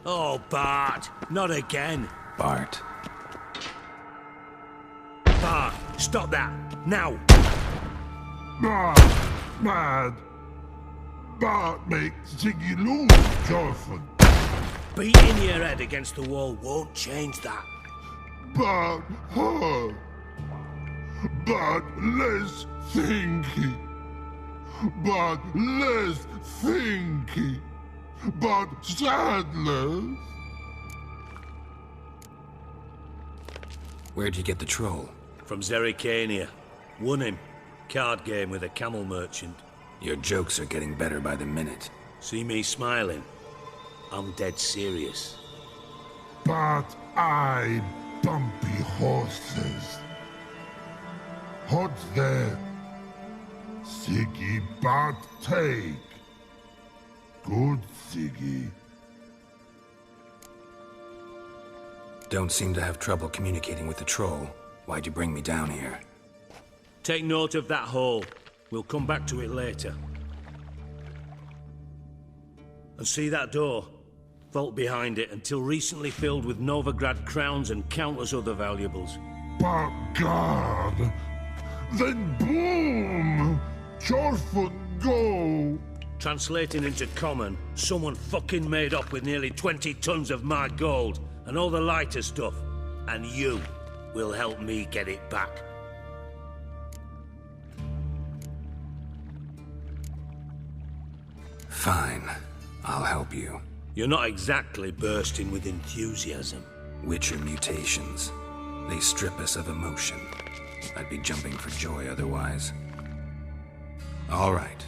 Oh, Bart, not again. Bart. Bart, stop that, now. Mad. Bart makes Ziggy lose, Jorfin. Beating your head against the wall won't change that. Bart hurt. Bart less thinky. Bart less thinky. Bart sadless. Where'd you get the troll? From Zerrikania. Won him. Card game with a camel merchant. Your jokes are getting better by the minute. See me smiling? I'm dead serious. Bart eye bumpy horses. Hot there. Ziggy Bart take. Good Ziggy. Don't seem to have trouble communicating with the troll. Why'd you bring me down here? Take note of that hole. We'll come back to it later. And see that door? Vault behind it, until recently filled with Novigrad crowns and countless other valuables. But God! Then boom! Jorfin go! Translating into common, someone fucking made up with nearly 20 tons of my gold and all the lighter stuff. And you will help me get it back. Fine. I'll help you. You're not exactly bursting with enthusiasm. Witcher mutations. They strip us of emotion. I'd be jumping for joy otherwise. All right.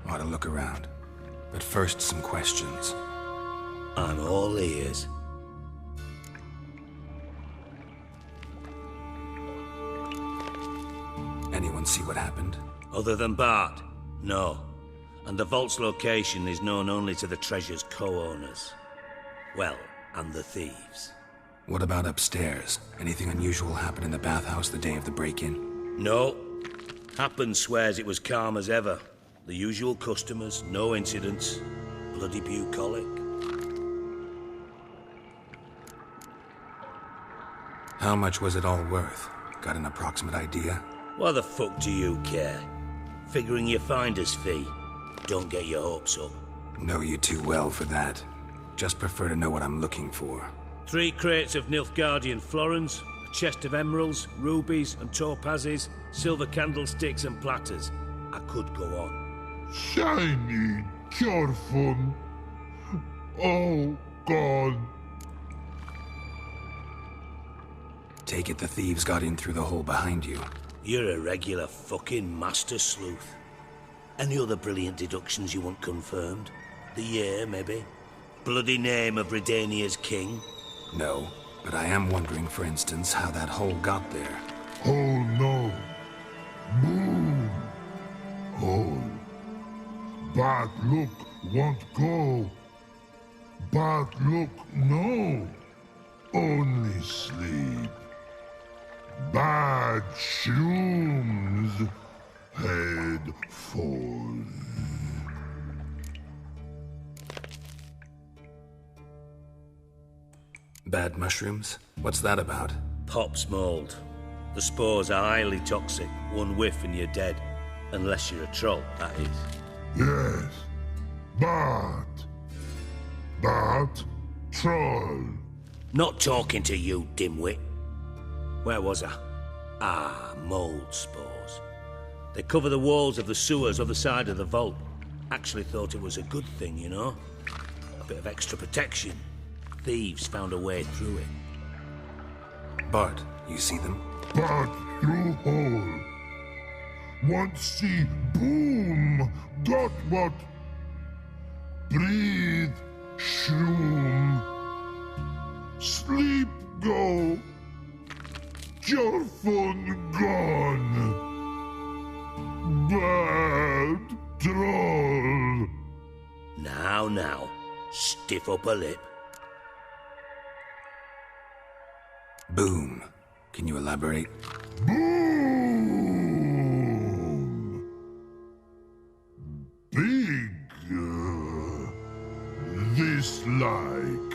Ought to look around. But first, some questions. I'm all ears. Anyone see what happened? Other than Bart? No. And the vault's location is known only to the treasure's co-owners. Well, and the thieves. What about upstairs? Anything unusual happen in the bathhouse the day of the break-in? No. Happen swears it was calm as ever. The usual customers, no incidents. Bloody bucolic. How much was it all worth? Got an approximate idea? Why the fuck do you care? Figuring your finder's fee. Don't get your hopes up. Know you too well for that. Just prefer to know what I'm looking for. 3 crates of Nilfgaardian florins, a chest of emeralds, rubies and topazes, silver candlesticks and platters. I could go on. Shiny Jorfin. Oh, God. Take it the thieves got in through the hole behind you. You're a regular fucking master sleuth. Any other brilliant deductions you want confirmed? The year, maybe? Bloody name of Redania's king? No, but I am wondering, for instance, how that hole got there. Oh, no. Boom. Hole. Bad look won't go. Bad look no. Only sleep. Bad shrooms. Head falls. Bad mushrooms? What's that about? Pop's mold. The spores are highly toxic. One whiff and you're dead. Unless you're a troll, that is. Yes. Bad. Bad troll. Not talking to you, dimwit. Where was I? Ah, mold spores. They cover the walls of the sewers other side of the vault. Actually thought it was a good thing, you know? A bit of extra protection. Thieves found a way through it. Bart, you see them? Bad through hole. Want see boom. Got what? Breathe. Shroom. Sleep go. Jorfin gone. Bad troll. Now, stiff up a lip. Boom. Can you elaborate? Boom. Big. This like.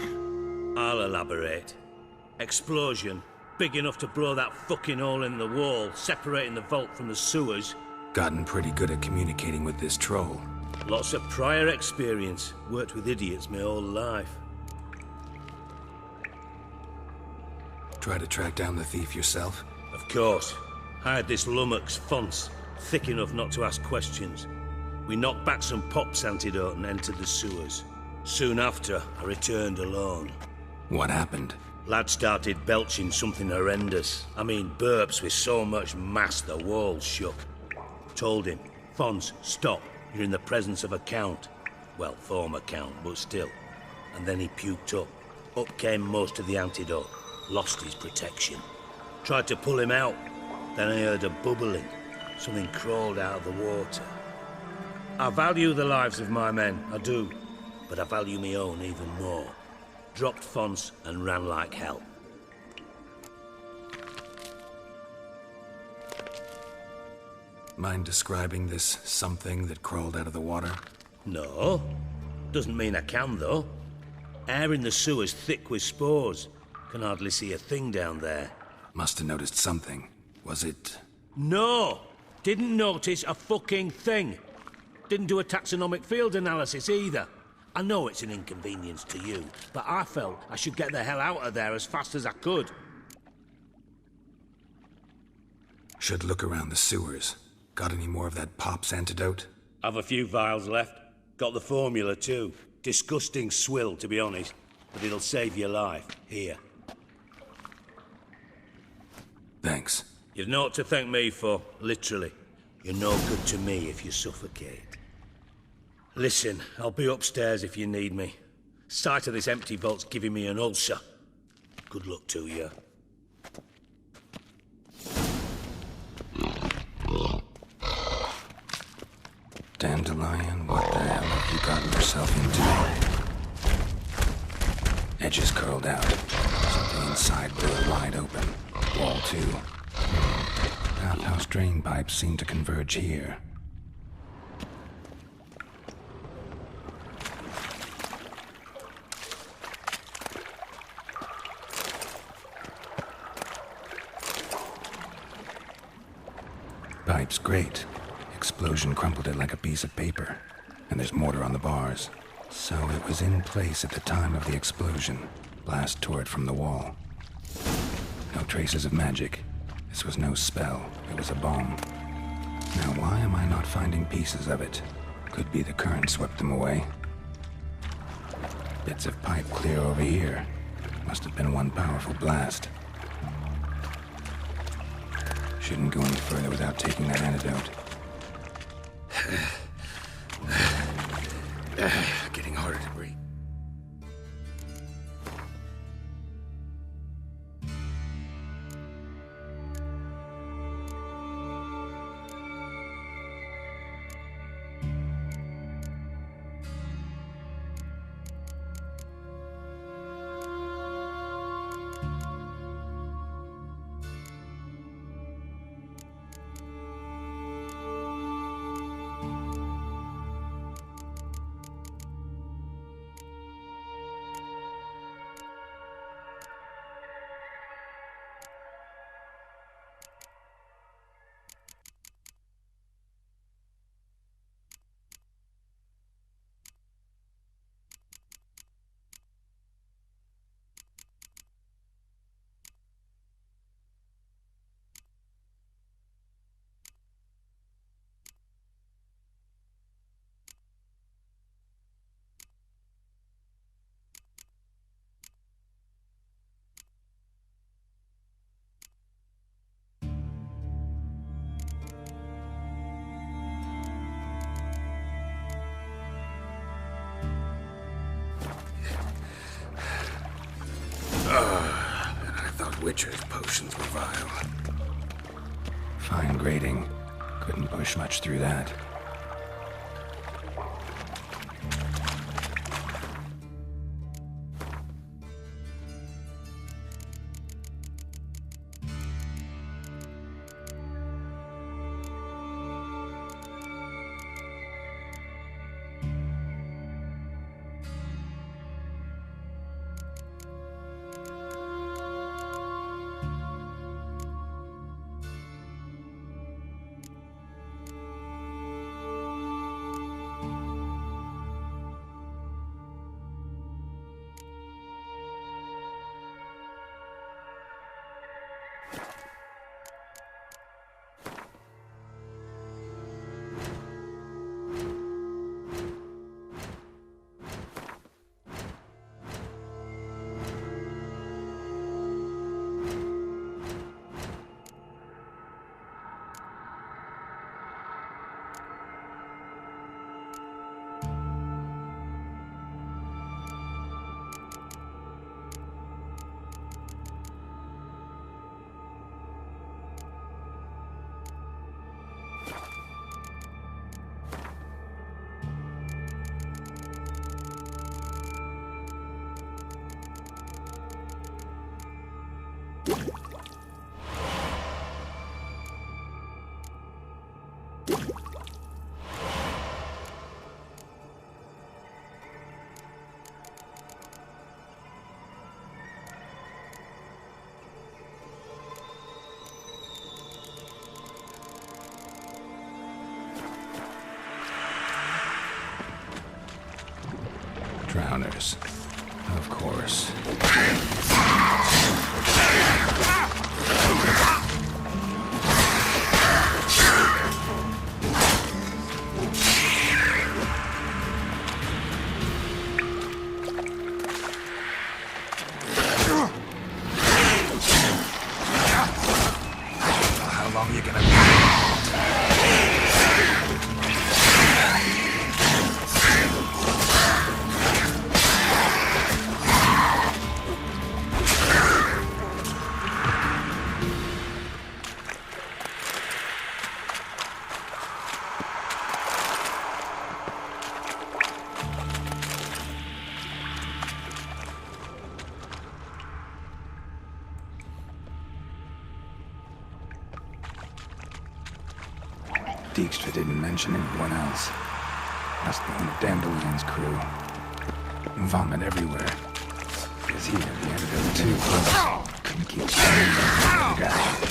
I'll elaborate. Explosion, big enough to blow that fucking hole in the wall, separating the vault from the sewers. Gotten pretty good at communicating with this troll. Lots of prior experience. Worked with idiots my whole life. Try to track down the thief yourself? Of course. I had this lummox, Fons, thick enough not to ask questions. We knocked back some Pop's antidote and entered the sewers. Soon after, I returned alone. What happened? Lad started belching something horrendous. I mean, burps with so much mass the walls shook. Told him, Fons, stop. You're in the presence of a count. Well, former count, but still. And then he puked up. Up came most of the antidote. Lost his protection. Tried to pull him out. Then I heard a bubbling. Something crawled out of the water. I value the lives of my men, I do. But I value my own even more. Dropped Fons and ran like hell. Mind describing this something that crawled out of the water? No. Doesn't mean I can, though. Air in the sewer's thick with spores. Can hardly see a thing down there. Must have noticed something. Was it... No! Didn't notice a fucking thing. Didn't do a taxonomic field analysis either. I know it's an inconvenience to you, but I felt I should get the hell out of there as fast as I could. Should look around the sewers. Got any more of that Pop's antidote? I've a few vials left. Got the formula too. Disgusting swill, to be honest. But it'll save your life. Here. Thanks. You've naught to thank me for, literally. You're no good to me if you suffocate. Listen, I'll be upstairs if you need me. Sight of this empty vault's giving me an ulcer. Good luck to you. Dandelion, what the hell have you gotten yourself into? Edges curled out. Something inside blew wide open. Wall too. Bathhouse drain pipes seem to converge here. Pipe's great. Explosion crumpled it like a piece of paper. And there's mortar on the bars. So it was in place at the time of the explosion. Blast tore it from the wall. No traces of magic. This was no spell. It was a bomb. Now why am I not finding pieces of it? Could be the current swept them away. Bits of pipe clear over here. Must have been one powerful blast. Shouldn't go any further without taking that antidote. Getting harder to breathe. Witcher's potions were vile. Fine grading. Couldn't push much through that. drowners. Of course. How long are you gonna be? Dijkstra didn't mention anyone else. Must be one of Dandelion's crew. Vomit everywhere. Is he at the end of it too? Couldn't keep standing there the other guy.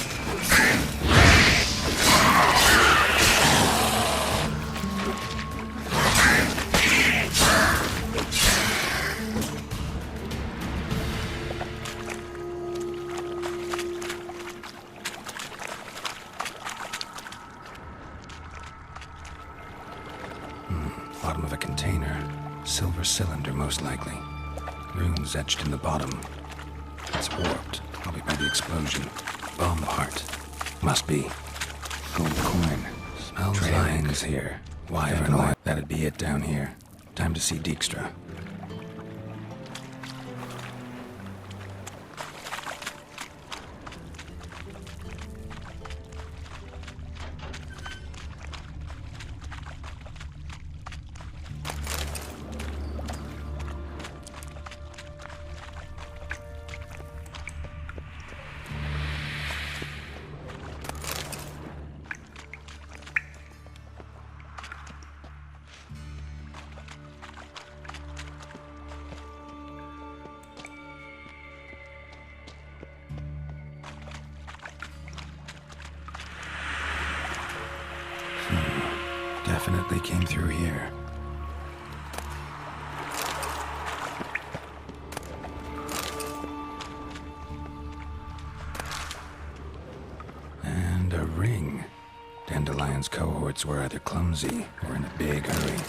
Bottom of a container. Silver cylinder, most likely. Runes etched in the bottom. It's warped, probably by the explosion. Bomb part. Must be. Gold coin. Smells like here. Wyvern oil. That'd be it down here. Time to see Dijkstra. Definitely came through here. And a ring. Dandelion's cohorts were either clumsy or in a big hurry.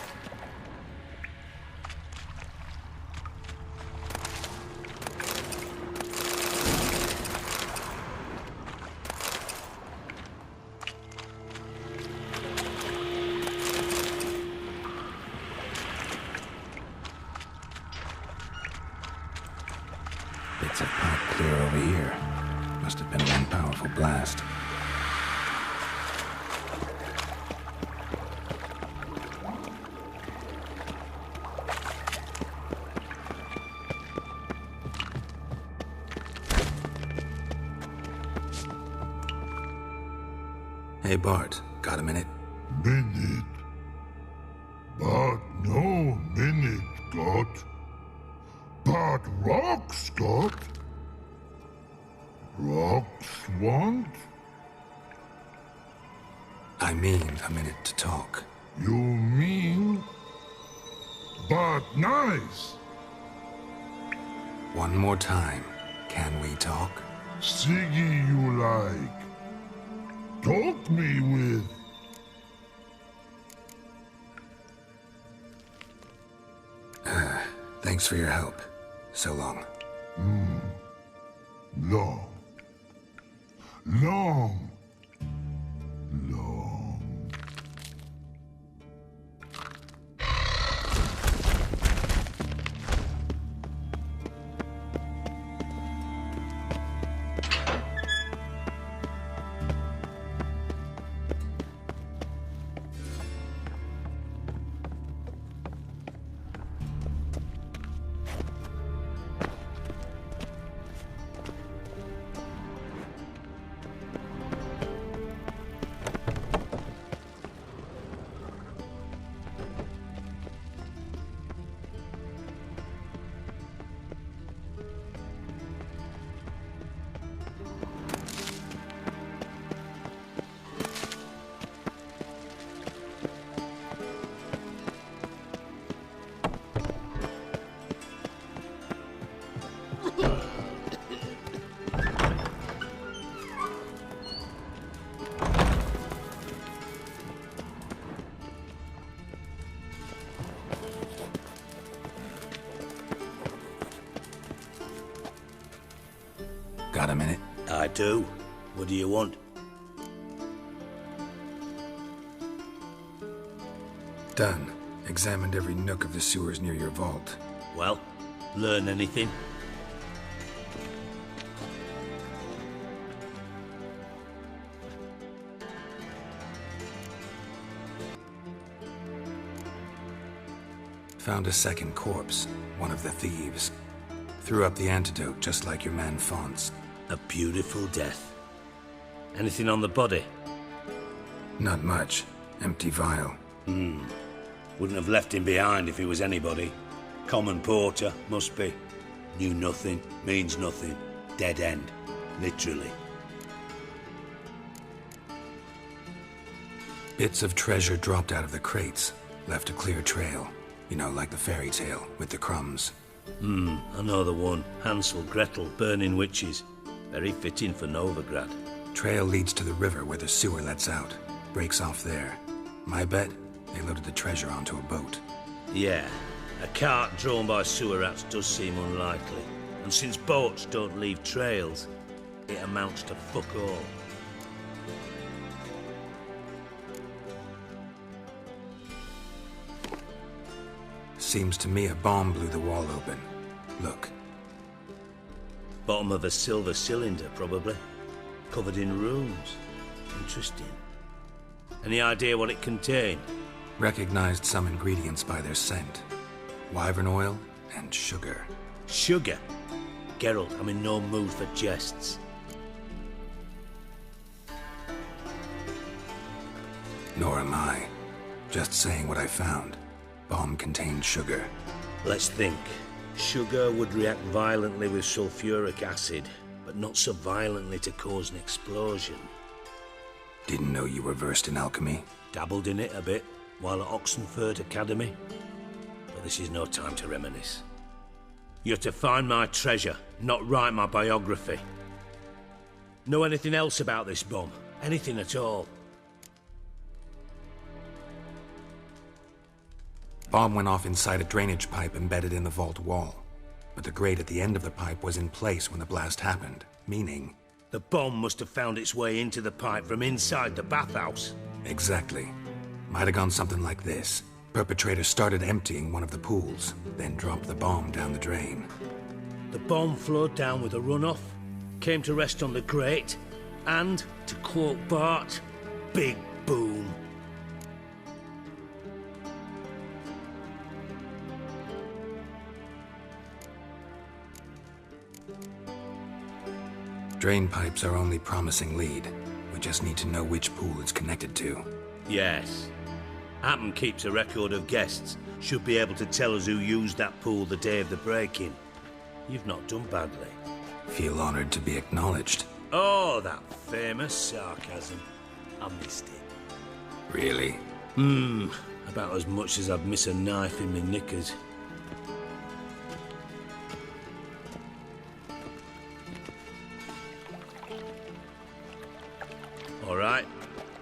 Bits of pipe clear over here. Must have been one powerful blast. Hey Bart, got a minute? Minute. But no minute got. But rocks got. Rocks want? I mean a minute to talk. You mean? But nice. One more time. Can we talk? Siggy you like. Talk me with. Thanks for your help. So long. Long. Long. Long. do. What do you want? Done. Examined every nook of the sewers near your vault. Well, learn anything? Found a second corpse, one of the thieves. Threw up the antidote just like your man Fonz. A beautiful death. Anything on the body? Not much. Empty vial. Wouldn't have left him behind if he was anybody. Common porter, must be. Knew nothing, means nothing. Dead end. Literally. Bits of treasure dropped out of the crates. Left a clear trail. You know, like the fairy tale, with the crumbs. I know the one. Hansel, Gretel, burning witches. Very fitting for Novigrad. Trail leads to the river where the sewer lets out. Breaks off there. My bet, they loaded the treasure onto a boat. Yeah, a cart drawn by sewer rats does seem unlikely. And since boats don't leave trails, it amounts to fuck all. Seems to me a bomb blew the wall open. Look. Bottom of a silver cylinder, probably. Covered in runes. Interesting. Any idea what it contained? Recognized some ingredients by their scent. Wyvern oil and sugar. Sugar? Geralt, I'm in no mood for jests. Nor am I. Just saying what I found. Bomb contained sugar. Let's think. Sugar would react violently with sulfuric acid, but not so violently to cause an explosion. Didn't know you were versed in alchemy. Dabbled in it a bit while at Oxenford Academy. But this is no time to reminisce. You're to find my treasure, not write my biography. Know anything else about this bomb? Anything at all? Bomb went off inside a drainage pipe embedded in the vault wall. But the grate at the end of the pipe was in place when the blast happened, meaning... The bomb must have found its way into the pipe from inside the bathhouse. Exactly. Might have gone something like this. Perpetrator started emptying one of the pools, then dropped the bomb down the drain. The bomb flowed down with a runoff, came to rest on the grate, and, to quote Bart, big boom. Drain pipes are only promising lead. We just need to know which pool it's connected to. Yes. Hammond keeps a record of guests. Should be able to tell us who used that pool the day of the break-in. You've not done badly. Feel honored to be acknowledged. Oh, that famous sarcasm. I missed it. Really? About as much as I'd miss a knife in my knickers. All right.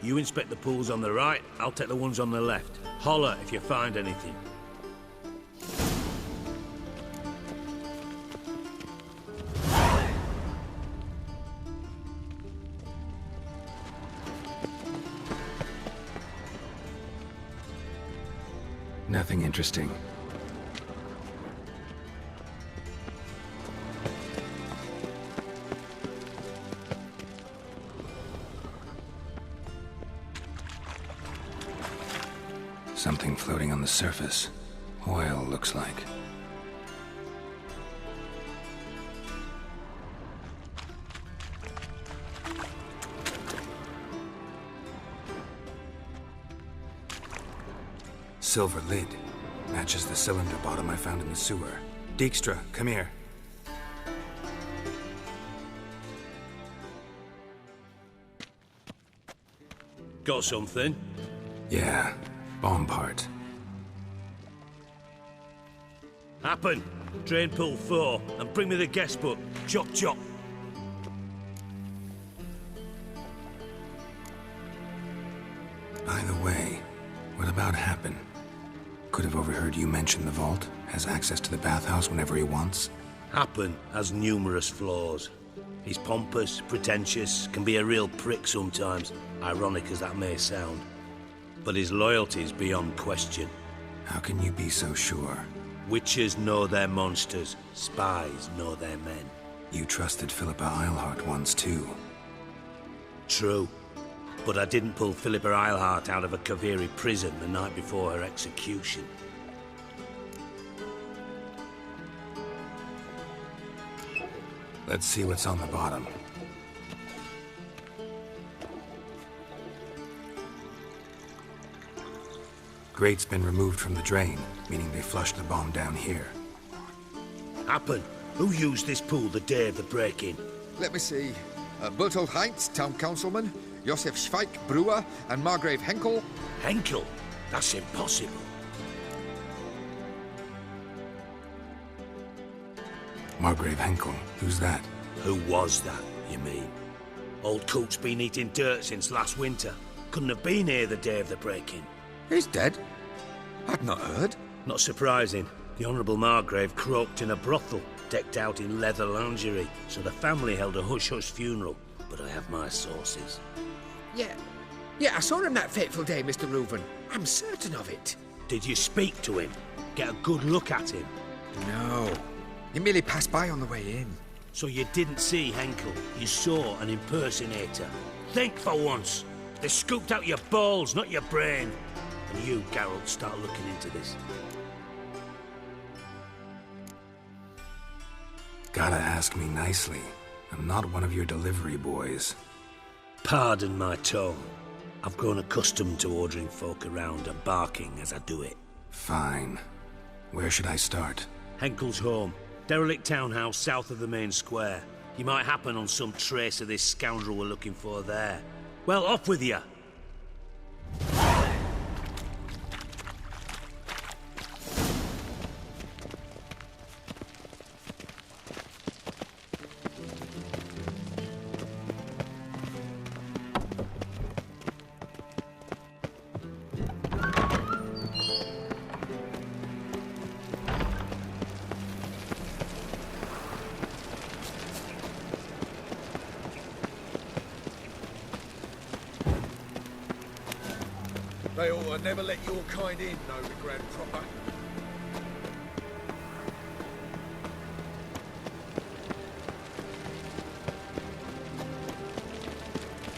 You inspect the pools on the right, I'll take the ones on the left. Holler if you find anything. Nothing interesting. Something floating on the surface. Oil, looks like. Silver lid. Matches the cylinder bottom I found in the sewer. Dijkstra, come here. Got something? Yeah, bomb part. Happen. Drain pool 4, and bring me the guest book. Chop chop. By the way, what about Happen? Could have overheard you mention the vault. Has access to the bathhouse whenever he wants. Happen has numerous flaws. He's pompous, pretentious, can be a real prick sometimes, ironic as that may sound. But his loyalty's beyond question. How can you be so sure? Witches know their monsters, spies know their men. You trusted Philippa Eilhart once too. True. But I didn't pull Philippa Eilhart out of a Kaviri prison the night before her execution. Let's see what's on the bottom. Grate's been removed from the drain, meaning they flushed the bomb down here. Happen. Who used this pool the day of the break-in? Let me see. Bertold Heinz, town councilman, Josef Schweik, brewer, and Margrave Henkel. Henkel? That's impossible. Margrave Henkel, who's that? Who was that, you mean? Old Coot's been eating dirt since last winter. Couldn't have been here the day of the break-in. He's dead? I'd not heard. Not surprising. The Honourable Margrave croaked in a brothel, decked out in leather lingerie, so the family held a hush-hush funeral. But I have my sources. Yeah, I saw him that fateful day, Mr. Reuven. I'm certain of it. Did you speak to him? Get a good look at him? No. He merely passed by on the way in. So you didn't see Henkel, you saw an impersonator. Think for once. They scooped out your balls, not your brain. And you, Geralt, start looking into this. Gotta ask me nicely. I'm not one of your delivery boys. Pardon my tone. I've grown accustomed to ordering folk around and barking as I do it. Fine. Where should I start? Henkel's home. Derelict townhouse south of the main square. You might happen on some trace of this scoundrel we're looking for there. Well, off with you! They ought to never let your kind in, no regret proper.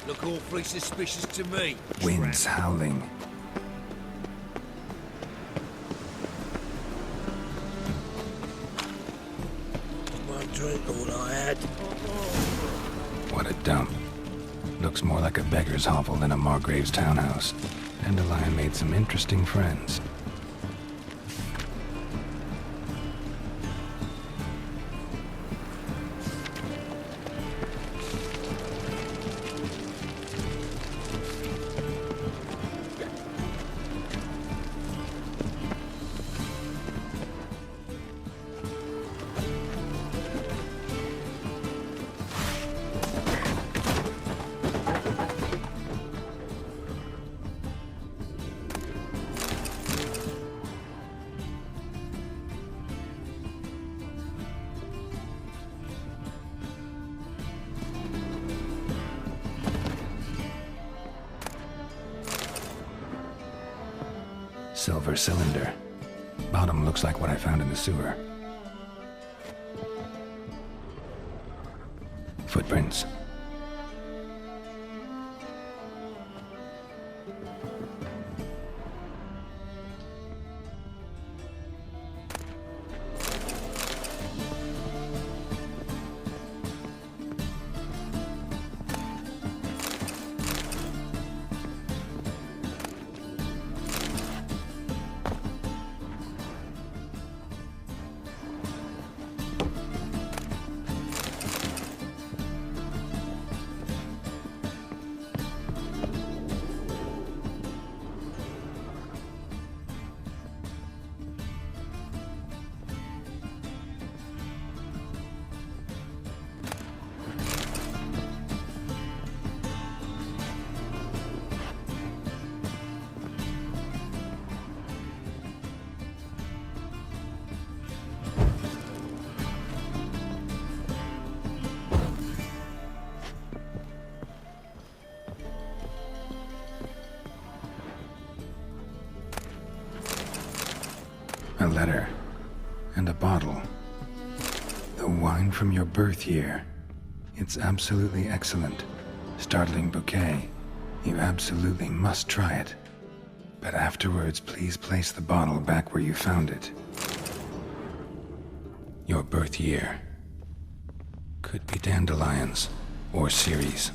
Look awfully suspicious to me. Wind's howling. One drink, all I had. What a dump. Looks more like a beggar's hovel than a Margrave's townhouse. Dandelion made some interesting friends. Silver cylinder. Bottom looks like what I found in the sewer. Footprints. letter. And a bottle. The wine from your birth year. It's absolutely excellent. Startling bouquet. You absolutely must try it. But afterwards, please place the bottle back where you found it. Your birth year. Could be dandelions. Or Ceres.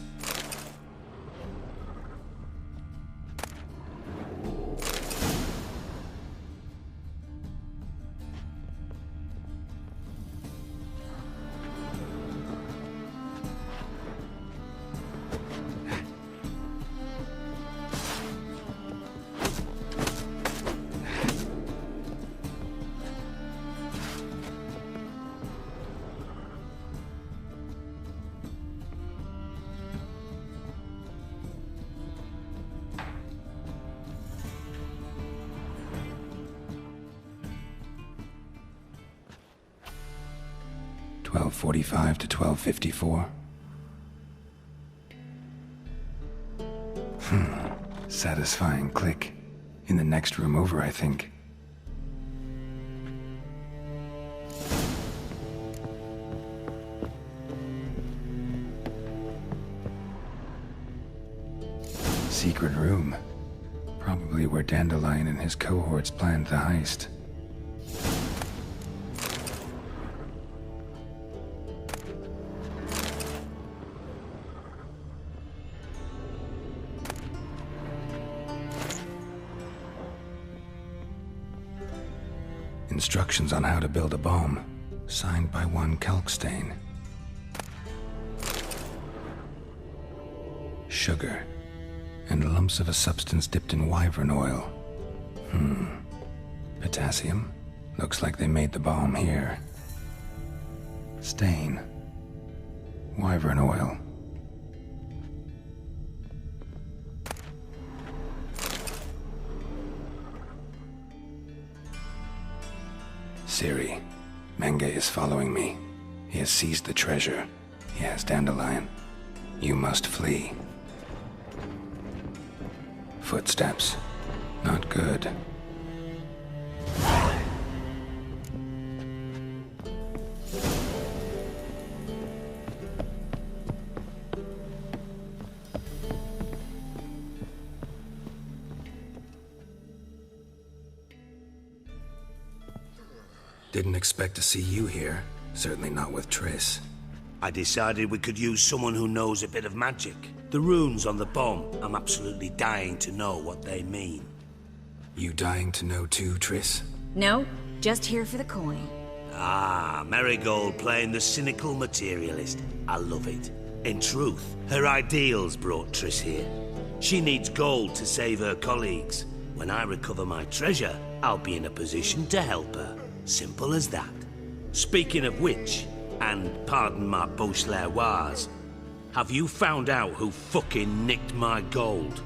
.45 to 12:54. Satisfying click. In the next room over, I think. Secret room. Probably where Dandelion and his cohorts planned the heist. Instructions on how to build a bomb, signed by one Kalkstein. Sugar, and lumps of a substance dipped in wyvern oil. Potassium? Looks like they made the bomb here. Stain. Wyvern oil. Ciri, Menge is following me. He has seized the treasure. He has Dandelion. You must flee. Footsteps. Not good. Didn't expect to see you here. Certainly not with Triss. I decided we could use someone who knows a bit of magic. The runes on the bomb, I'm absolutely dying to know what they mean. You dying to know too, Triss? No, just here for the coin. Ah, Marigold playing the cynical materialist. I love it. In truth, her ideals brought Triss here. She needs gold to save her colleagues. When I recover my treasure, I'll be in a position to help her. Simple as that. Speaking of which, and pardon my Beauclervoise, have you found out who fucking nicked my gold?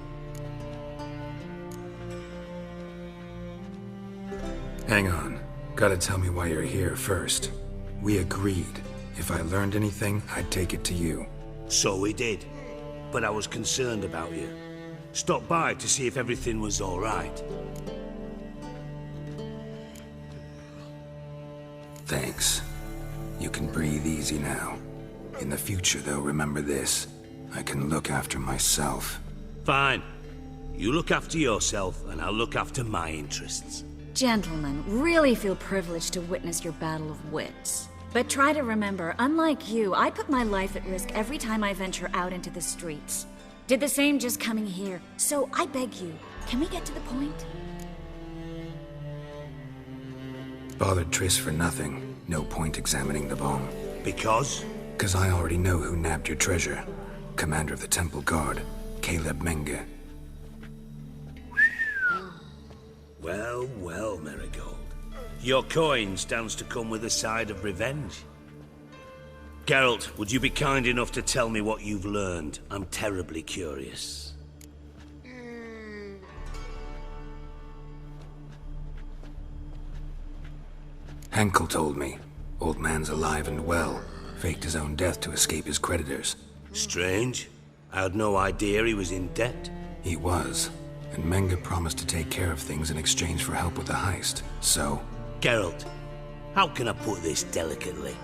Hang on. Gotta tell me why you're here first. We agreed. If I learned anything, I'd take it to you. So we did. But I was concerned about you. Stopped by to see if everything was all right. Thanks. You can breathe easy now. In the future, though, remember this. I can look after myself. Fine. You look after yourself, and I'll look after my interests. Gentlemen, really feel privileged to witness your battle of wits. But try to remember, unlike you, I put my life at risk every time I venture out into the streets. Did the same just coming here. So I beg you, can we get to the point? Bothered Triss for nothing. No point examining the bomb. Because? 'Cause I already know who nabbed your treasure. Commander of the Temple Guard, Caleb Menge. Well, well, Marigold. Your coin stands to come with a side of revenge. Geralt, would you be kind enough to tell me what you've learned? I'm terribly curious. Henkel told me. Old man's alive and well. Faked his own death to escape his creditors. Strange. I had no idea he was in debt. He was. And Menge promised to take care of things in exchange for help with the heist. So, Geralt, how can I put this delicately?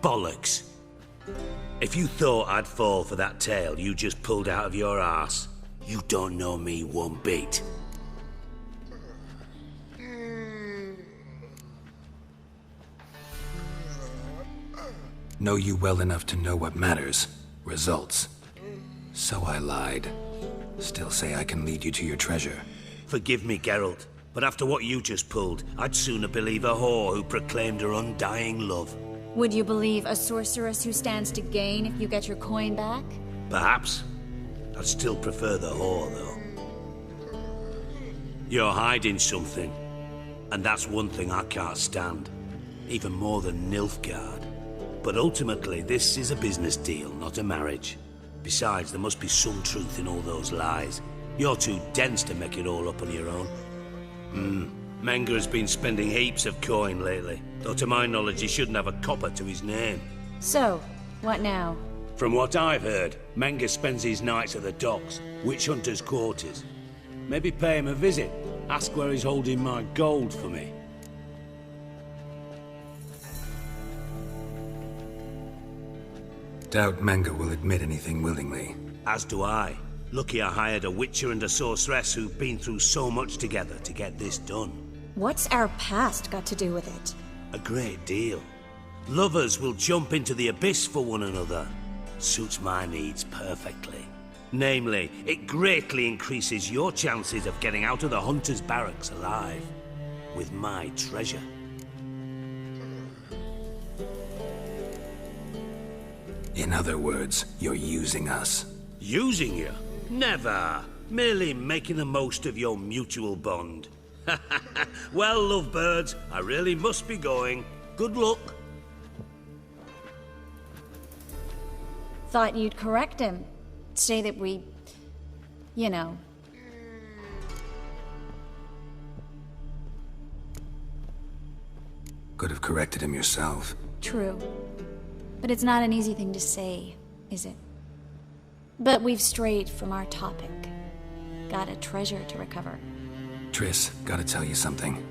Bollocks. If you thought I'd fall for that tale you just pulled out of your arse, you don't know me one bit. Know you well enough to know what matters. Results. So I lied. Still say I can lead you to your treasure. Forgive me, Geralt, but after what you just pulled, I'd sooner believe a whore who proclaimed her undying love. Would you believe a sorceress who stands to gain if you get your coin back? Perhaps. I'd still prefer the whore, though. You're hiding something, and that's one thing I can't stand. Even more than Nilfgaard. But ultimately, this is a business deal, not a marriage. Besides, there must be some truth in all those lies. You're too dense to make it all up on your own. Menga has been spending heaps of coin lately, though to my knowledge he shouldn't have a copper to his name. So, what now? From what I've heard, Menga spends his nights at the docks, witch hunters' quarters. Maybe pay him a visit, ask where he's holding my gold for me. Doubt Menga will admit anything willingly. As do I. Lucky I hired a witcher and a sorceress who've been through so much together to get this done. What's our past got to do with it? A great deal. Lovers will jump into the abyss for one another. Suits my needs perfectly. Namely, it greatly increases your chances of getting out of the hunter's barracks alive. With my treasure. In other words, you're using us. Using you? Never. Merely making the most of your mutual bond. Well, lovebirds, I really must be going. Good luck. Thought you'd correct him. Say that we... you know... Could have corrected him yourself. True. But it's not an easy thing to say, is it? But we've strayed from our topic. Got a treasure to recover. Triss, gotta tell you something.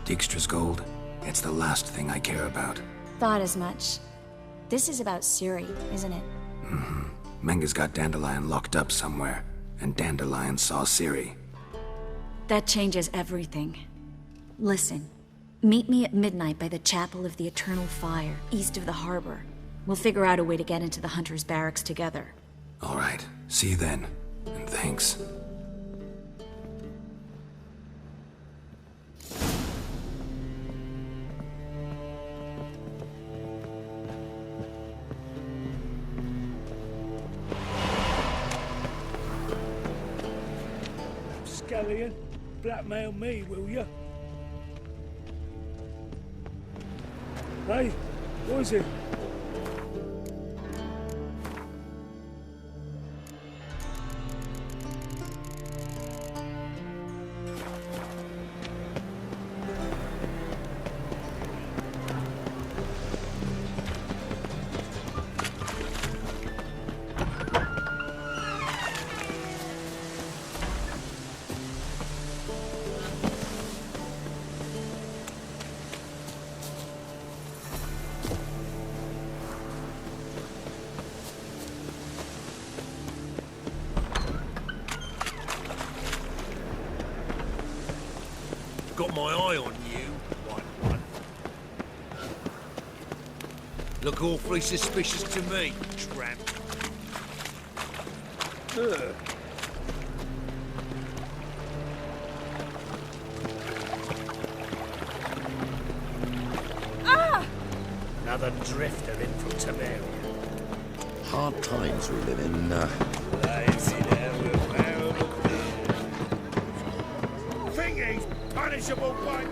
Dijkstra's gold, it's the last thing I care about. Thought as much. This is about Ciri, isn't it? Menga's got Dandelion locked up somewhere, and Dandelion saw Ciri. That changes everything. Listen, meet me at midnight by the Chapel of the Eternal Fire, east of the harbor. We'll figure out a way to get into the Hunter's barracks together. All right, see you then, and thanks. Scallion, blackmail me, will you? Hey, what is it? Got my eye on you, white one. Look awfully suspicious to me, tramp. Ugh. Another drifter in from Temeria. Hard times we live in. Thingy's punishable by...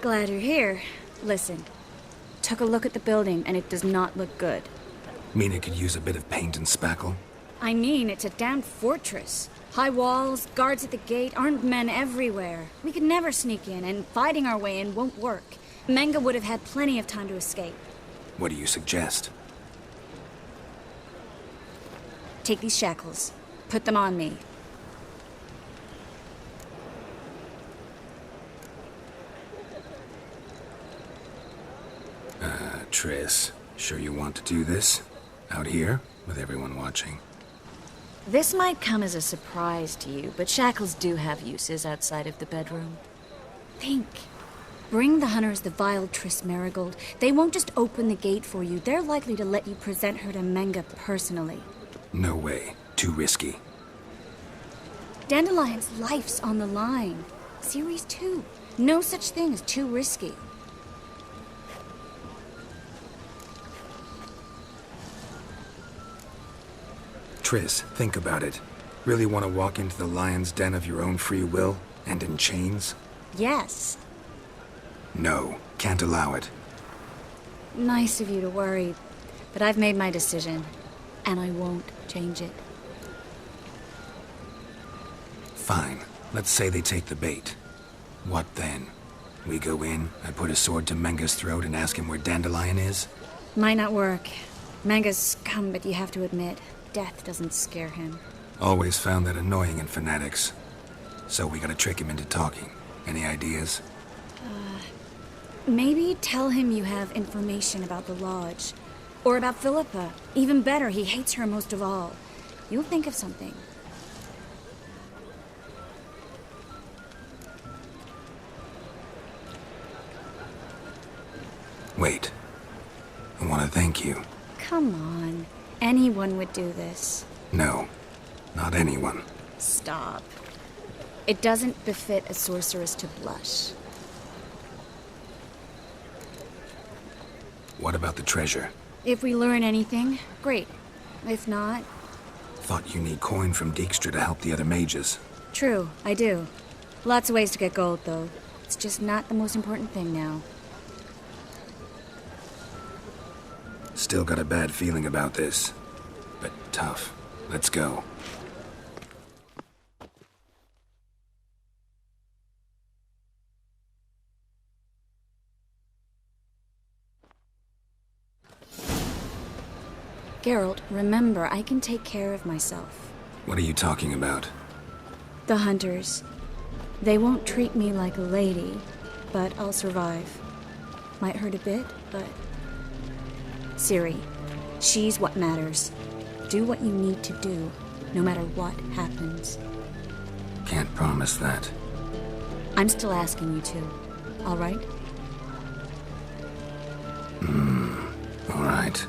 Glad you're here. Listen, took a look at the building and it does not look good. Mean it could use a bit of paint and spackle? I mean, it's a damn fortress. High walls, guards at the gate, armed men everywhere. We could never sneak in, and fighting our way in won't work. Menge would have had plenty of time to escape. What do you suggest? Take these shackles. Put them on me. Triss, sure you want to do this? Out here, with everyone watching? This might come as a surprise to you, but shackles do have uses outside of the bedroom. Think. Bring the hunters the vile Triss Merigold. They won't just open the gate for you. They're likely to let you present her to Menge personally. No way. Too risky. Dandelion's life's on the line. Series 2. No such thing as too risky. Triss, think about it. Really want to walk into the lion's den of your own free will, and in chains? Yes. No, can't allow it. Nice of you to worry, but I've made my decision, and I won't change it. Fine. Let's say they take the bait. What then? We go in, I put a sword to Menge's throat and ask him where Dandelion is? Might not work. Menge's scum, but you have to admit, death doesn't scare him. Always found that annoying in fanatics. So we gotta trick him into talking. Any ideas? Maybe tell him you have information about the Lodge. Or about Philippa. Even better, he hates her most of all. You'll think of something. Wait. I want to thank you. Come on. Anyone would do this. No. Not anyone. Stop. It doesn't befit a sorceress to blush. What about the treasure? If we learn anything, great. If not... Thought you need coin from Dijkstra to help the other mages. True, I do. Lots of ways to get gold, though. It's just not the most important thing now. Still got a bad feeling about this. But tough. Let's go. Geralt, remember, I can take care of myself. What are you talking about? The hunters. They won't treat me like a lady, but I'll survive. Might hurt a bit, but... Ciri, she's what matters. Do what you need to do, no matter what happens. Can't promise that. I'm still asking you to, all right? All right.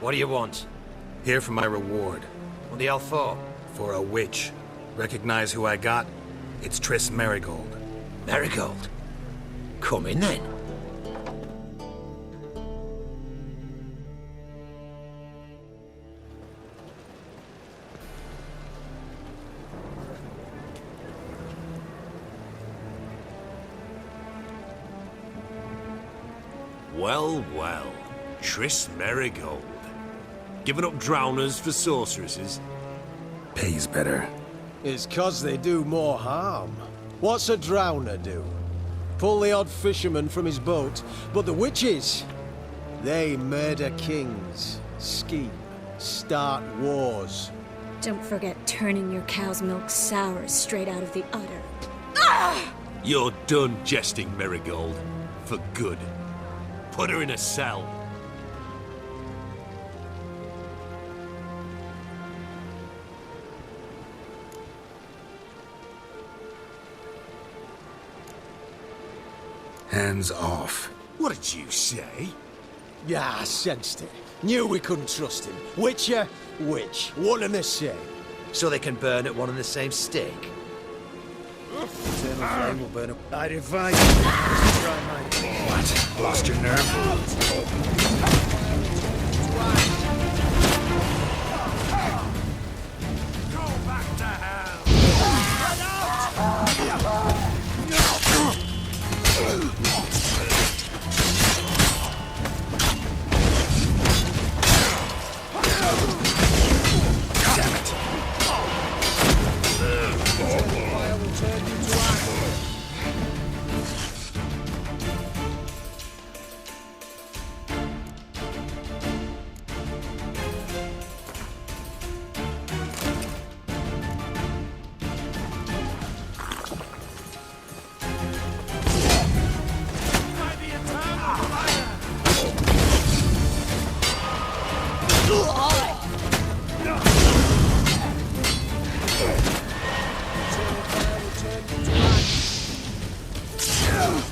What do you want? Here for my reward. What the hell for? For a witch. Recognize who I got? It's Triss Merigold. Merigold? Come in then. Well, well. Triss Merigold. Giving up drowners for sorceresses? Pays better. It's 'cause they do more harm. What's a drowner do? Pull the odd fisherman from his boat, but the witches, they murder kings, scheme, start wars. Don't forget turning your cow's milk sour straight out of the udder. You're done jesting, Merigold. For good. Put her in a cell. Hands off. What did you say? Yeah, I sensed it. Knew we couldn't trust him. Witcher, witch. One and the same. So they can burn at one and the same stake. Eternal flame will burn up. I advise you to try my... What? Lost your nerve?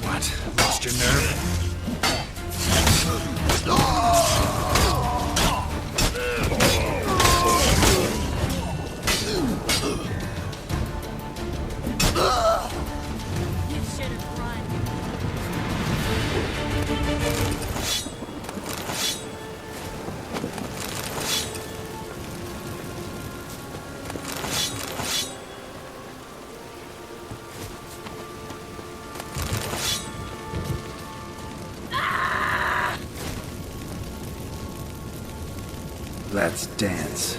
What? Lost your nerve? You should have run. Let's dance.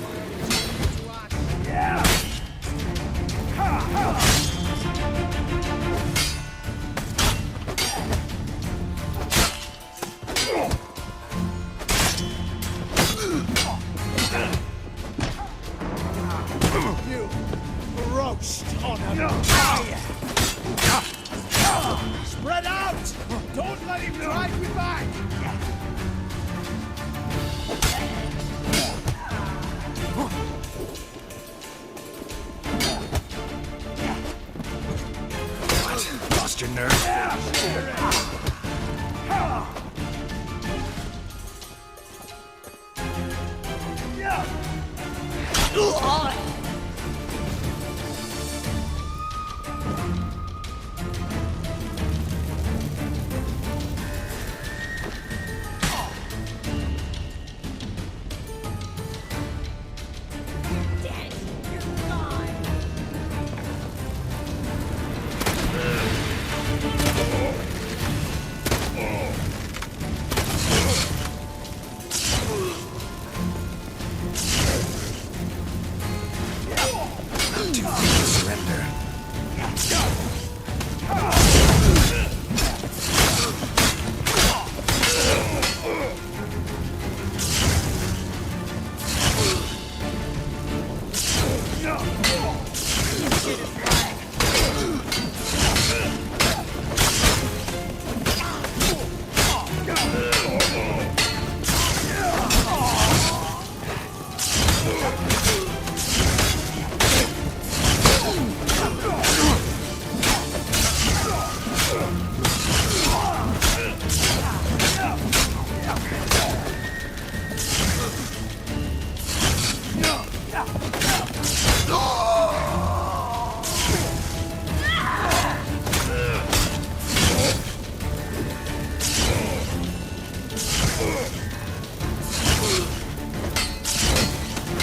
You roast on a fire! Spread out! Don't let him drive me back! What? Lost your nerve? Surrender.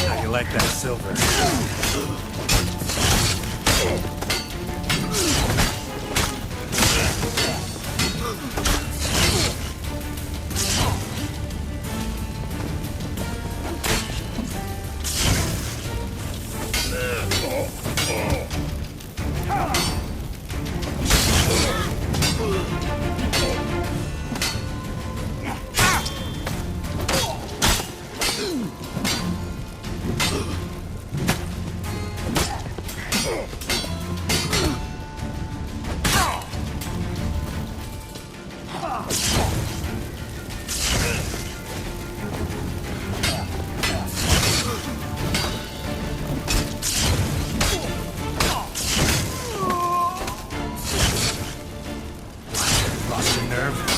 How you like that silver? Lost your nerve?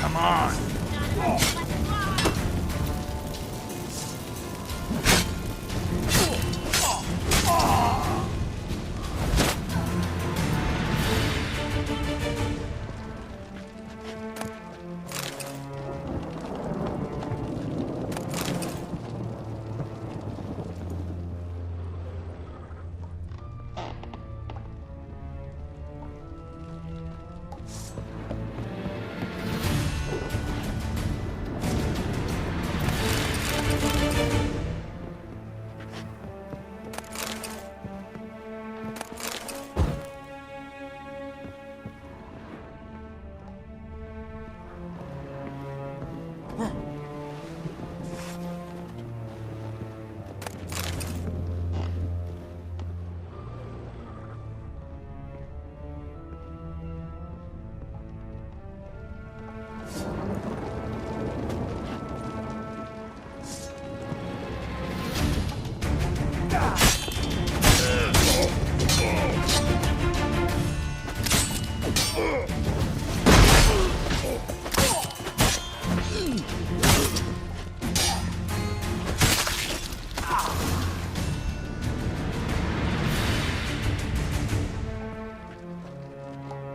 Come on!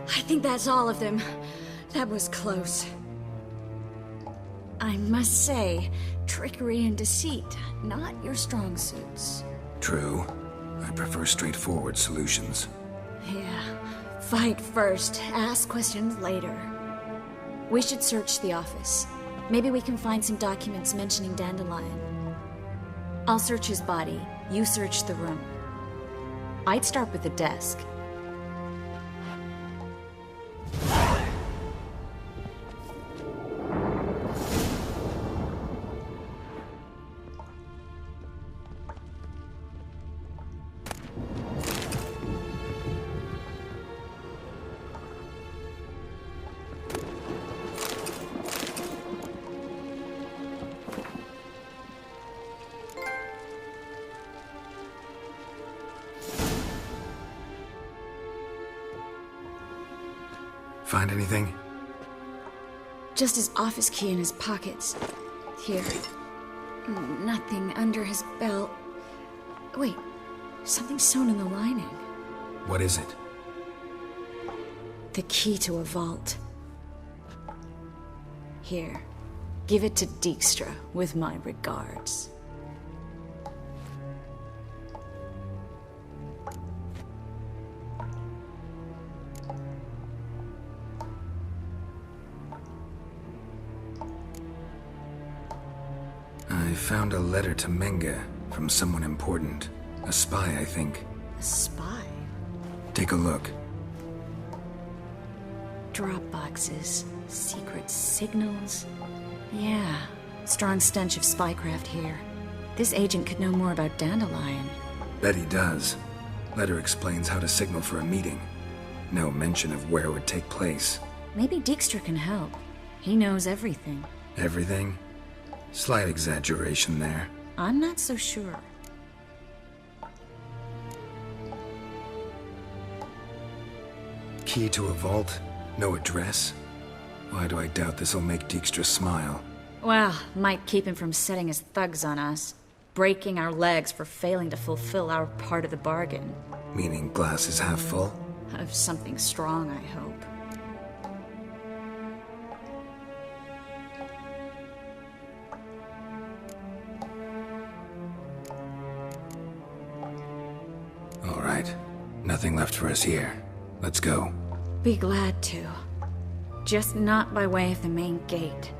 I think that's all of them. That was close. I must say, trickery and deceit, not your strong suits. True. I prefer straightforward solutions. Yeah. Fight first, ask questions later. We should search the office. Maybe we can find some documents mentioning Dandelion. I'll search his body. You search the room. I'd start with the desk. Find anything? Just his office key in his pockets. Here. Nothing under his belt. Wait, something sewn in the lining. What is it? The key to a vault. Here, give it to Dijkstra with my regards. I found a letter to Menge from someone important. A spy, I think. A spy? Take a look. Drop boxes, secret signals. Yeah, strong stench of spycraft here. This agent could know more about Dandelion. Bet he does. Letter explains how to signal for a meeting. No mention of where it would take place. Maybe Dijkstra can help. He knows everything. Everything? Slight exaggeration there. I'm not so sure. Key to a vault? No address? Why do I doubt this'll make Dijkstra smile? Well, might keep him from setting his thugs on us. Breaking our legs for failing to fulfill our part of the bargain. Meaning glass is half full? Of something strong, I hope. All right. Nothing left for us here. Let's go. Be glad to. Just not by way of the main gate.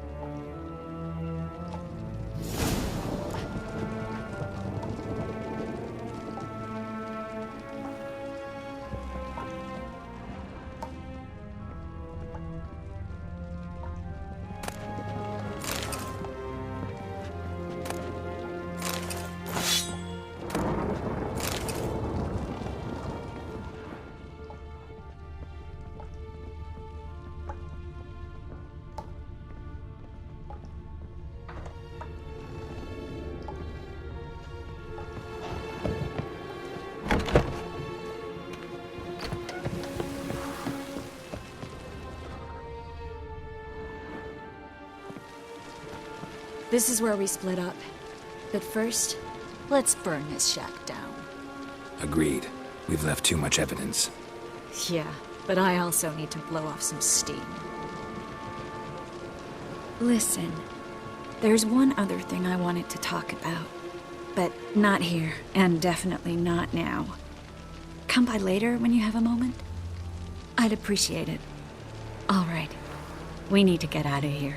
This is where we split up. But first, let's burn this shack down. Agreed. We've left too much evidence. Yeah, but I also need to blow off some steam. Listen, there's one other thing I wanted to talk about. But not here, and definitely not now. Come by later when you have a moment? I'd appreciate it. All right. We need to get out of here.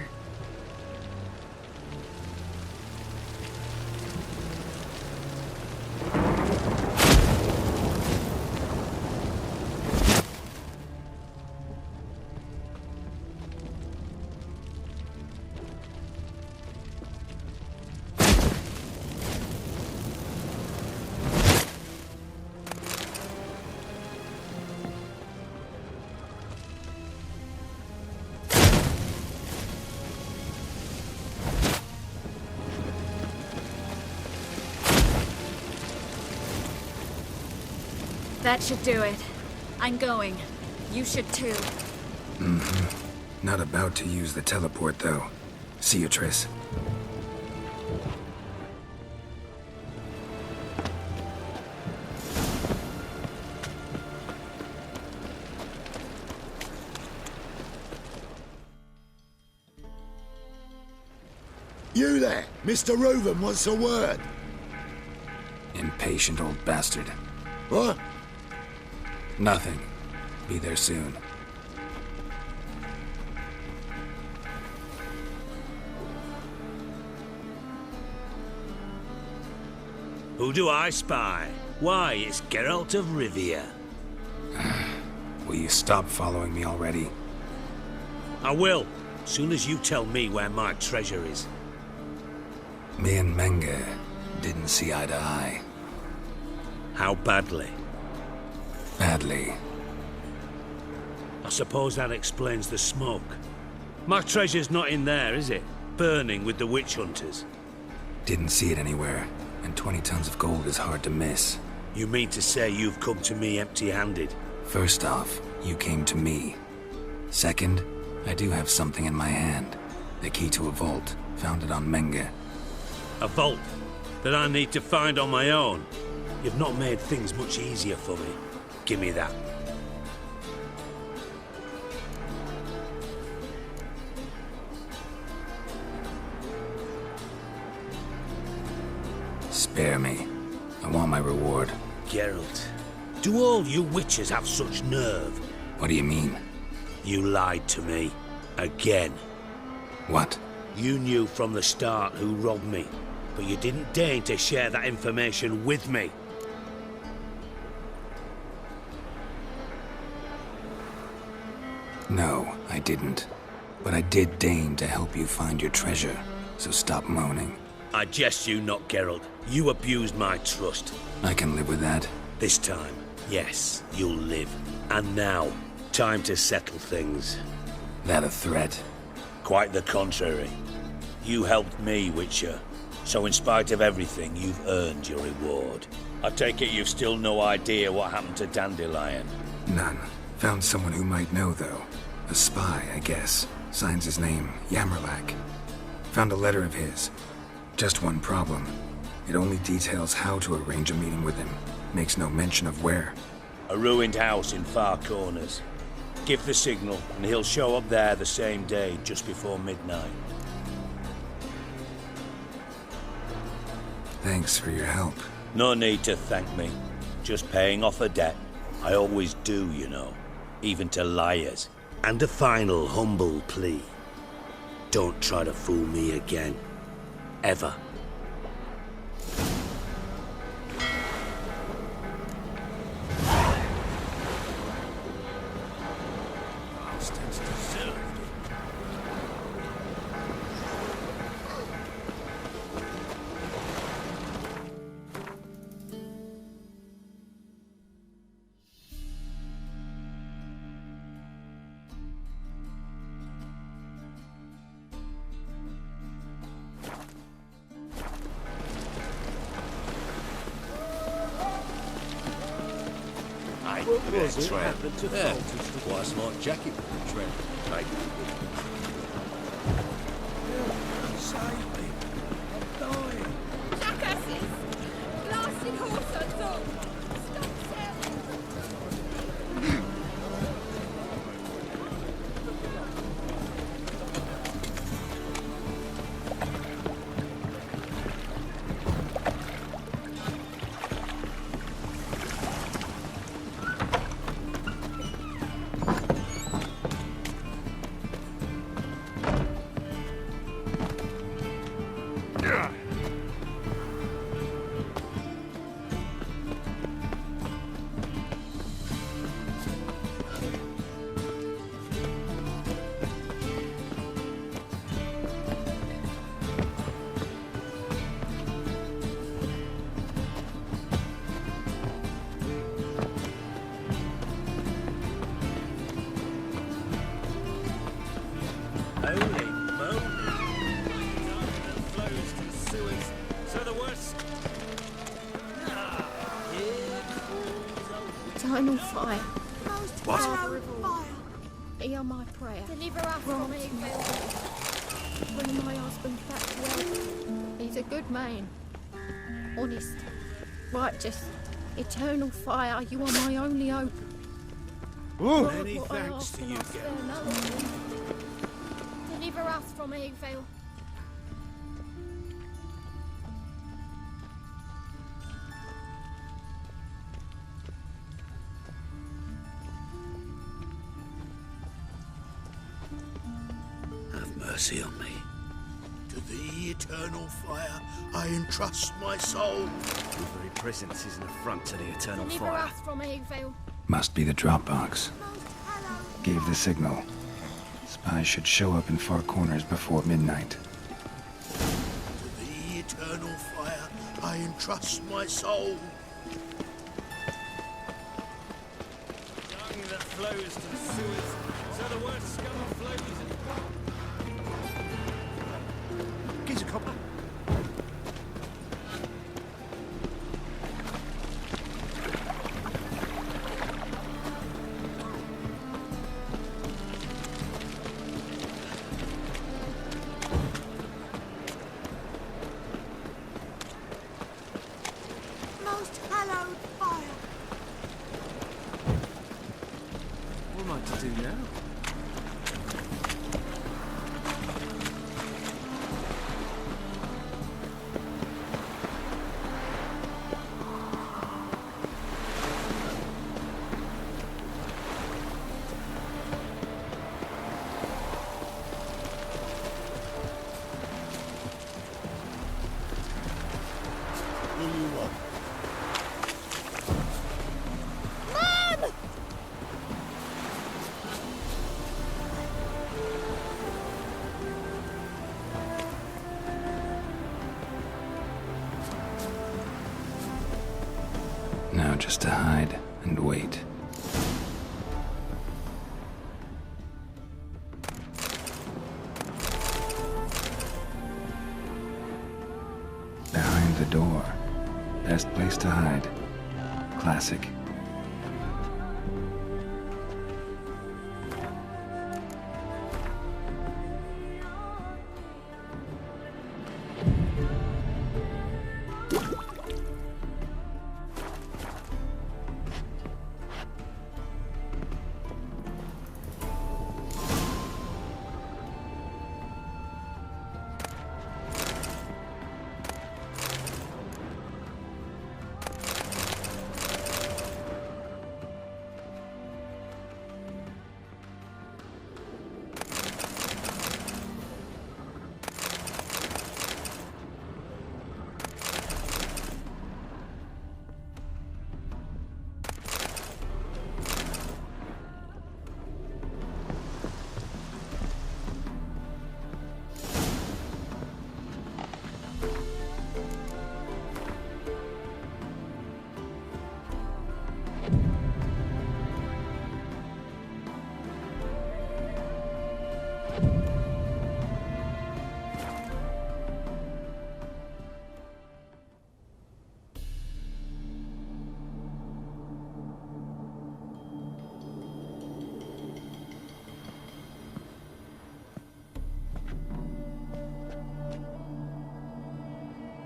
That should do it. I'm going. You should too. Not about to use the teleport, though. See you, Triss. You there! Mr. Reuven wants a word. Impatient old bastard. What? Nothing. Be there soon. Who do I spy? Why, it's Geralt of Rivia. Will you stop following me already? I will, soon as you tell me where my treasure is. Me and Menge didn't see eye to eye. How badly? Badly. I suppose that explains the smoke. My treasure's not in there, is it? Burning with the witch hunters. Didn't see it anywhere, and 20 tons of gold is hard to miss. You mean to say you've come to me empty-handed? First off, you came to me. Second, I do have something in my hand. The key to a vault, found it on Menge. A vault that I need to find on my own? You've not made things much easier for me. Give me that. Spare me. I want my reward. Geralt, do all you witches have such nerve? What do you mean? You lied to me. Again. What? You knew from the start who robbed me, but you didn't deign to share that information with me. No, I didn't. But I did deign to help you find your treasure, so stop moaning. I jest you not, Geralt. You abused my trust. I can live with that. This time, yes, you'll live. And now, time to settle things. That a threat? Quite the contrary. You helped me, Witcher. So in spite of everything, you've earned your reward. I take it you've still no idea what happened to Dandelion. None. Found someone who might know, though. A spy, I guess. Signs his name, Yammerlak. Found a letter of his. Just one problem. It only details how to arrange a meeting with him. Makes no mention of where. A ruined house in Far Corners. Give the signal, and he'll show up there the same day, just before midnight. Thanks for your help. No need to thank me. Just paying off a debt. I always do, you know. Even to liars. And a final humble plea. Don't try to fool me again. Ever. Yeah, quite a smart jacket for the trend. Right. Save me. I'm dying. Jackasses! Blasted horse I saw! Stop selling! Eternal fire. What? Fire. Hear my prayer. Deliver us from evil. Bring my husband back to life. He's a good man. Honest. Righteous. Eternal fire. You are my only hope. Many thanks to you, Deliver us from evil. Mercy on me. To the eternal fire, I entrust my soul. Your very presence is an affront to the eternal Deliver fire. us from evil. Must be the Dropbox. Gave the signal. Spies should show up in Far Corners before midnight. To the eternal fire, I entrust my soul. Dung that flows to the sewers, so the worst scum flows in. Gives a copper. Most hallowed fire. What am I to do now? Now just to hide and wait. Behind the door. Best place to hide. Classic.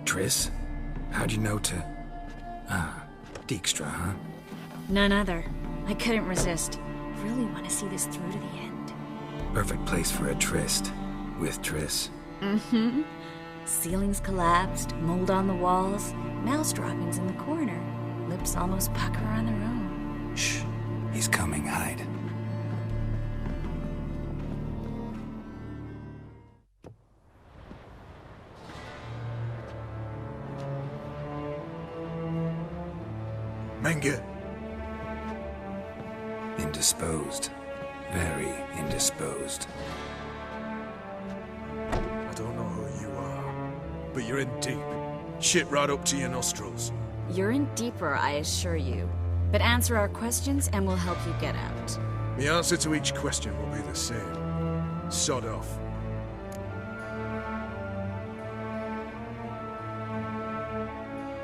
Triss? How'd you know to... Ah, Dijkstra, huh? None other. I couldn't resist. Really want to see this through to the end. Perfect place for a tryst. With Triss. Mm-hmm. Ceilings collapsed, mold on the walls, mouse droppings in the corner. Lips almost pucker on their own. Shh. He's coming, hide. Menge. Indisposed. Very indisposed. I don't know who you are, but you're in deep. Shit right up to your nostrils. You're in deeper, I assure you. But answer our questions and we'll help you get out. The answer to each question will be the same. Sod off.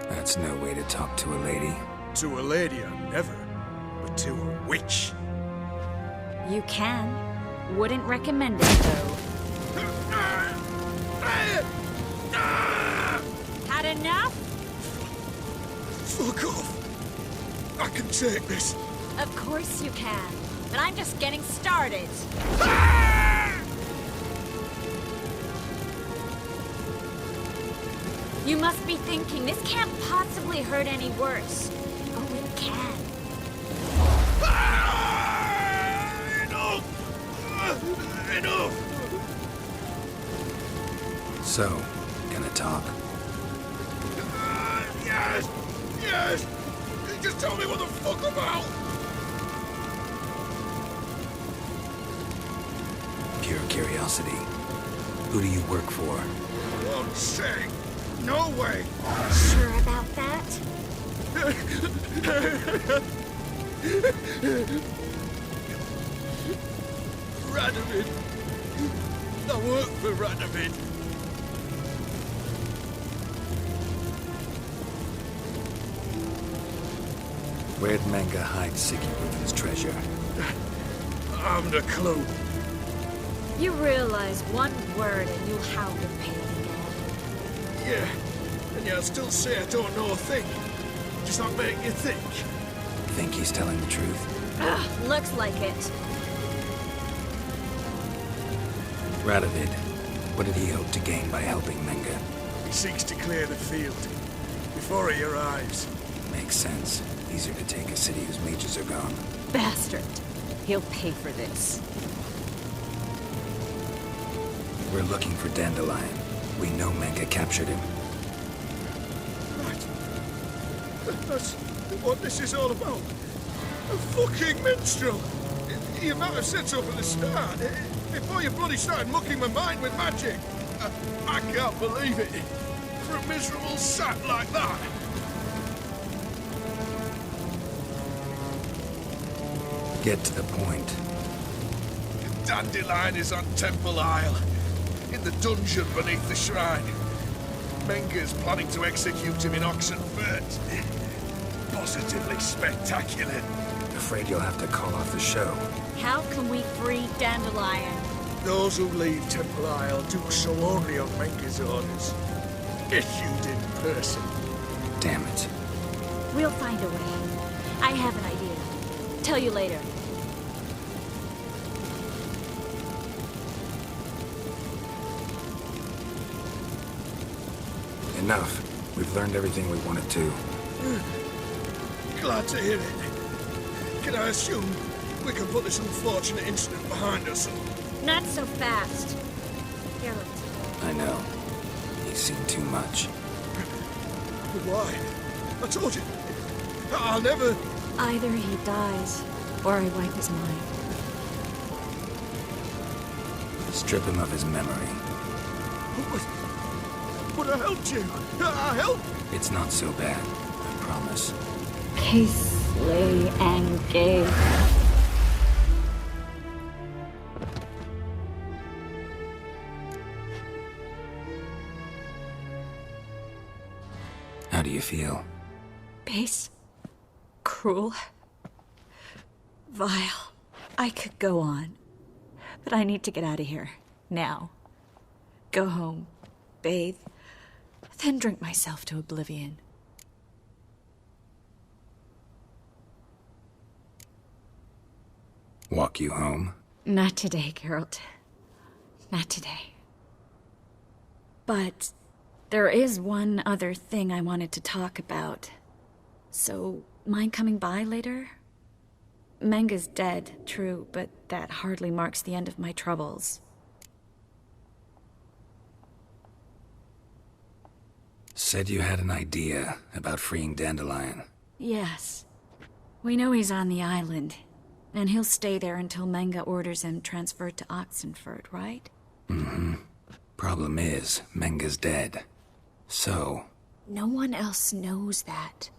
That's no way to talk to a lady. To a lady, I never. But to a witch. You can. Wouldn't recommend it, though. Had enough? Fuck off. I can take this. Of course you can. But I'm just getting started. You must be thinking, this can't possibly hurt any worse. Oh, it can. Enough! So, gonna talk? Yes! Yes! Just tell me what the fuck about! Pure curiosity. Who do you work for? Won't say. No way! Sure about that? Radovid. I work for Radovid. Where'd Menge hide Siggy Reuven's treasure? I haven't a clue. You realize one word and you'll howl your pain again. Yeah, and yet I still say I don't know a thing. Does that make you think? Think he's telling the truth? Ugh, looks like it. Radovid, what did he hope to gain by helping Menge? He seeks to clear the field before he arrives. Makes sense. Easier to take a city whose mages are gone. Bastard. He'll pay for this. We're looking for Dandelion. We know Menge captured him. Right. That's what this is all about. A fucking minstrel! You might have said so from the start. Before you bloody started mucking my mind with magic. I can't believe it. For a miserable sap like that. Get to the point. Dandelion is on Temple Isle, in the dungeon beneath the shrine. Menga's planning to execute him in Oxenfurt. Positively spectacular. Afraid you'll have to call off the show. How can we free Dandelion? Those who leave Temple Isle do so only on Menga's orders. Issued in person. Damn it. We'll find a way. I have an idea. Tell you later. Enough. We've learned everything we wanted to. Glad to hear it. Can I assume we can put this unfortunate incident behind us? Not so fast. Geralt. I know. He's seen too much. But why? I told you. I'll never... Either he dies, or I wipe his mind. Strip him of his memory. But I helped you. I helped. It's not so bad, I promise. Casely and Gay. How do you feel? Base. Cruel. Vile. I could go on. But I need to get out of here. Now. Go home. Bathe. Then drink myself to oblivion. Walk you home? Not today, Geralt. Not today. But there is one other thing I wanted to talk about. So, mind coming by later? Menga's dead, true, but that hardly marks the end of my troubles. Said you had an idea about freeing Dandelion. Yes. We know he's on the island, and he'll stay there until Menga orders him transferred to Oxenfurt, right? Mm-hmm. Problem is, Menga's dead. So... No one else knows that.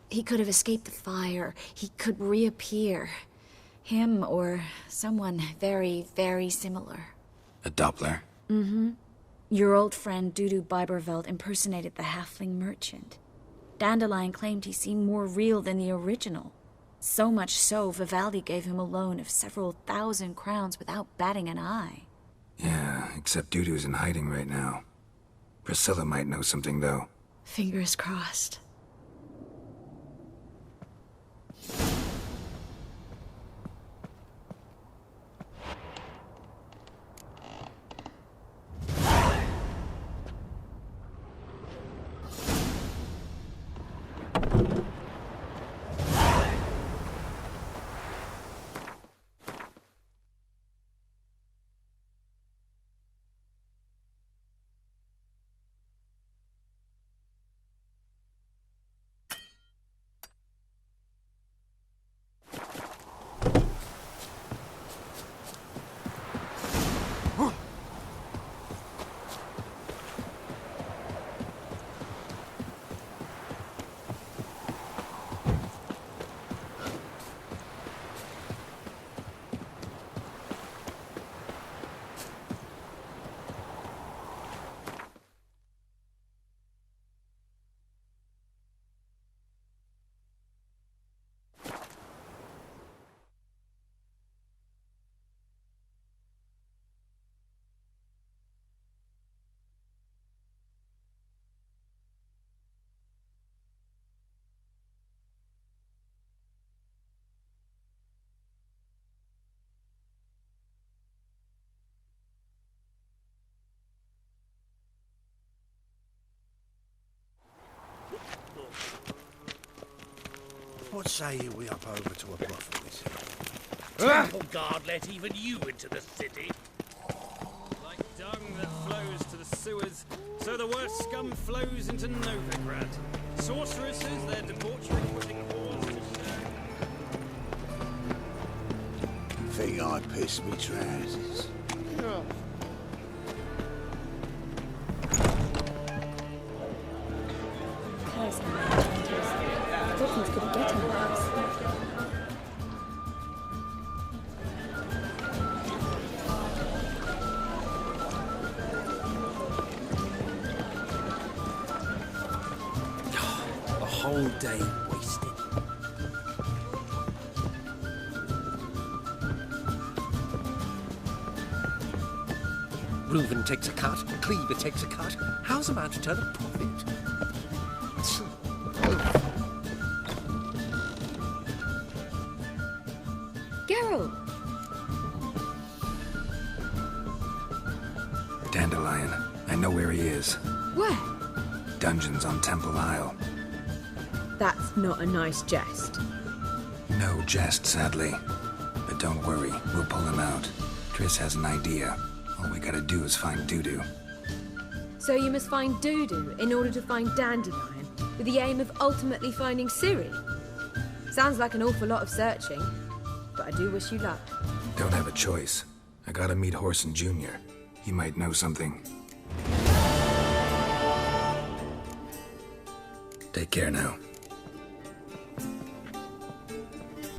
He could have escaped the fire. He could reappear. Him or someone very, very similar. A Doppler? Mm-hmm. Your old friend Dudu Biberveld impersonated the halfling merchant. Dandelion claimed he seemed more real than the original. So much so, Vivaldi gave him a loan of several thousand crowns without batting an eye. Yeah, except Dudu's in hiding right now. Priscilla might know something, though. Fingers crossed. What say you we up over to a brothel, is it? Temple guard let even you into the city. Like dung that flows to the sewers, so the worst scum flows into Novigrad. Sorceresses, their debauchery putting whores to shame. Think I pissed me trousers. whole day wasted. Reuven takes a cut, Cleaver takes a cut. How's a man to turn a profit? Geralt! Dandelion. I know where he is. Where? Dungeons on Temple Isle. That's not a nice jest. No jest, sadly. But don't worry, we'll pull him out. Triss has an idea. All we gotta do is find Dudu. So you must find Dudu in order to find Dandelion, with the aim of ultimately finding Ciri? Sounds like an awful lot of searching, but I do wish you luck. Don't have a choice. I gotta meet Whoreson Jr. He might know something. Take care now.